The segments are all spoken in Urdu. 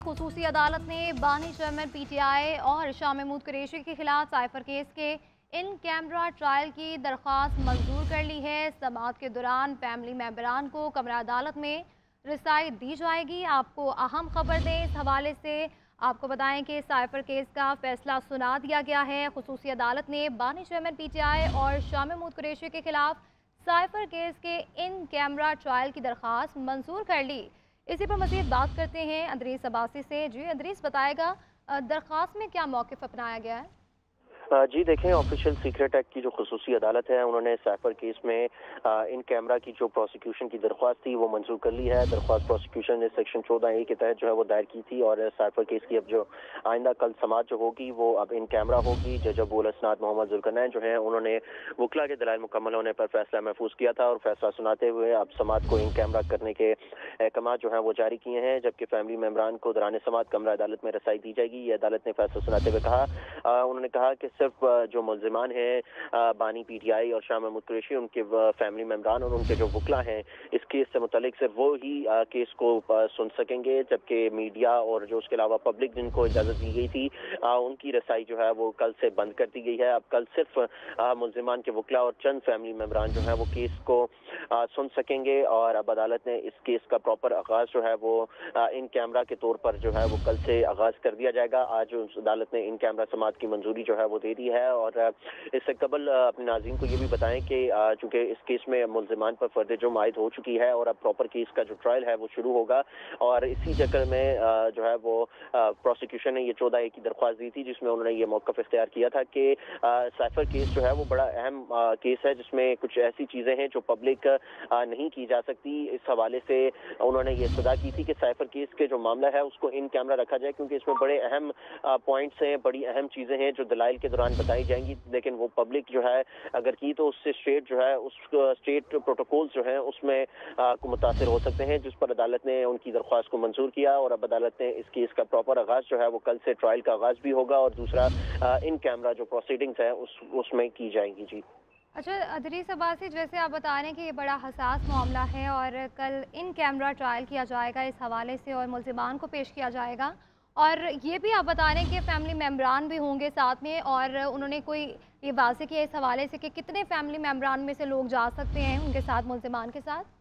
خصوصی عدالت نے بانی چیئرمین پی ٹی آئی اور شاہ محمود قریشی کے خلاف سائفر کیس کے ان کیمرہ ٹرائل کی درخواست منظور کر لی ہے۔ سماعت کے دوران فیملی ممبران کو کمرہ عدالت میں رسائی دی جائے گی۔ آپ کو اہم خبر دیں اس حوالے سے، آپ کو بتائیں کہ سائفر کیس کا فیصلہ سنا دیا گیا ہے۔ خصوصی عدالت نے بانی چیئرمین پی ٹی آئی اور شاہ محمود قریشی کے خلاف سائفر کیس کے ان کیمرہ ٹرائل کی درخواست منظور کر لی۔ اسی پر مزید بات کرتے ہیں ادریس عباسی سے۔ جی ادریس، بتائے گا درخواست میں کیا موقف اپنایا گیا ہے؟ جی دیکھیں، آفیشیل سیکرٹ ایکٹ کی جو خصوصی عدالت ہے انہوں نے سائفر کیس میں ان کیمرہ کی جو پروسیکیوشن کی درخواست تھی وہ منظور کر لی ہے۔ درخواست پروسیکیوشن نے سیکشن 14A کے تحت جو ہے وہ دائر کی تھی، اور سائفر کیس کی اب جو آئندہ کل سماعت جو ہوگی وہ اب ان کیمرہ ہوگی۔ جج ابو الاسناد محمد ذوالقرنین جو ہیں انہوں نے وکلا کے دلائل مکمل ہونے پر فیصلہ محفوظ کیا تھا، اور فیصلہ سناتے ہوئے اب سماعت کو ان کیمرہ کرنے کے احکامات جو ہیں وہ جاری کیے ہیں، جبکہ فیملی ممبران کو دوران سماعت کمرہ عدالت میں رسائی دی جائے گی۔ یہ عدالت نے فیصلہ سناتے ہوئے کہا، انہوں نے کہا کہ صرف جو ملزمان ہیں بانی پی ٹی آئی اور شاہ محمود قریشی، ان کے فیملی ممبران اور ان کے جو وکلا ہیں اس کیس سے متعلق صرف وہ ہی کیس کو سن سکیں گے، جبکہ میڈیا اور جو اس کے علاوہ پبلک جن کو اجازت دی گئی تھی ان کی رسائی جو ہے وہ کل سے بند کر دی گئی ہے۔ اب کل صرف ملزمان کے وکلا اور چند فیملی ممبران جو ہیں وہ کیس کو سن سکیں گے، اور اب عدالت نے اس کیس کا پراپر آغاز جو ہے وہ ان کیمرہ کے طور پر جو ہے وہ کل سے آغاز کر دیا جائے گا۔ آج عدالت نے ان کیمرہ سماعت کی منظوری جو ہے وہ دے دی ہے، اور اس سے قبل اپنے ناظرین کو یہ بھی بتائیں کہ چونکہ اس کیس میں ملزمان پر فرد جرم عائد ہو چکی ہے اور اب پراپر کیس کا جو ٹرائل ہے وہ شروع ہوگا، اور اسی چکر میں جو ہے وہ پروسیکیوشن نے یہ 14A کی درخواست دی تھی، جس میں انہوں نے یہ موقف اختیار کیا تھا کہ سائفر کیس جو ہے وہ بڑا اہم کیس ہے، جس میں کچھ ایسی چیزیں ہیں جو پبلک نہیں کی جا سکتی۔ اس حوالے سے انہوں نے یہ استدعا کی تھی کہ سائفر کیس کے جو معاملہ ہے اس کو ان کیمرہ رکھا جائے، کیونکہ اس میں بڑے اہم پوائنٹس ہیں، بڑی اہم چیزیں ہیں جو دلائل کے دوران بتائی جائیں گی، لیکن وہ پبلک جو ہے اگر کی تو اس سے اسٹیٹ جو ہے اس اسٹیٹ پروٹوکول جو ہیں اس میں متاثر ہو سکتے ہیں، جس پر عدالت نے ان کی درخواست کو منظور کیا، اور اب عدالت نے اس کیس کا پراپر آغاز جو ہے وہ کل سے ٹرائل کا آغاز بھی ہوگا، اور دوسرا ان کیمرہ جو پروسیڈنگز ہیں اس میں کی جائیں گی۔ جی اچھا ادریس عباسی، جیسے آپ بتا رہے ہیں کہ یہ بڑا حساس معاملہ ہے اور کل ان کیمرہ ٹرائل کیا جائے گا اس حوالے سے، اور ملزمان کو پیش کیا جائے گا، اور یہ بھی آپ بتا رہے ہیں کہ فیملی ممبران بھی ہوں گے ساتھ میں، اور انہوں نے کوئی یہ واضح کیا اس حوالے سے کہ کتنے فیملی ممبران میں سے لوگ جا سکتے ہیں ان کے ساتھ، ملزمان کے ساتھ؟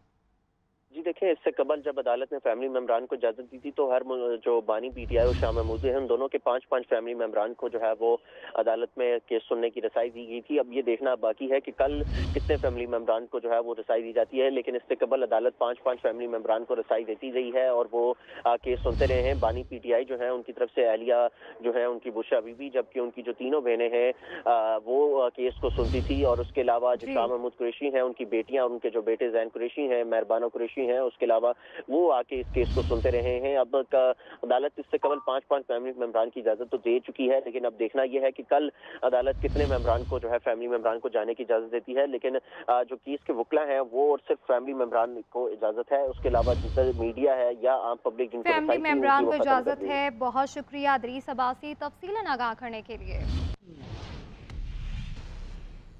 جی دیکھیں، اس سے قبل جب عدالت نے فیملی ممبران کو اجازت دی تھی تو ہر جو بانی پی ٹی آئی اور شاہ محمود ہیں ان دونوں کے 5 فیملی ممبران کو جو ہے وہ عدالت میں کیس سننے کی رسائی دی گئی تھی۔ اب یہ دیکھنا باقی ہے کہ کل کتنے فیملی ممبران کو جو ہے وہ رسائی دی جاتی ہے، لیکن اس سے قبل عدالت 5 فیملی ممبران کو رسائی دیتی رہی ہے، اور وہ کیس سنتے رہے ہیں۔ بانی پی ٹی آئی جو ہے ان کی طرف سے اہلیہ جو ہے ان کی بشرا بی بی، جبکہ ان کی جو تینوں بہنیں ہیں وہ کیس کو سنتی تھی، اور اس کے علاوہ جو شاہ محمود قریشی ہیں ان کی بیٹیاں اور ان کے جو بیٹے زین قریشی ہیں، مہربانو قریشی ہیں، اس کے علاوہ وہ آ کے اس کیس کو سنتے رہے ہیں۔ اب عدالت اس سے قبل 5 فیملی ممبران کی اجازت تو دے چکی ہے، لیکن اب دیکھنا یہ ہے کہ کل عدالت کتنے ممبران کو جو ہے فیملی ممبران کو جانے کی اجازت دیتی ہے، لیکن جو کیس کے وکلا ہیں وہ صرف فیملی ممبران کو اجازت ہے، اس کے علاوہ جتنا میڈیا ہے یا عام پبلک جن کو فیملی رسائی تھی ان کی ممبران وہ کو ختم کر اجازت دی۔ ہے۔ بہت شکریہ ادریس عباسی تفصیلاً آگاہ کرنے کے لیے۔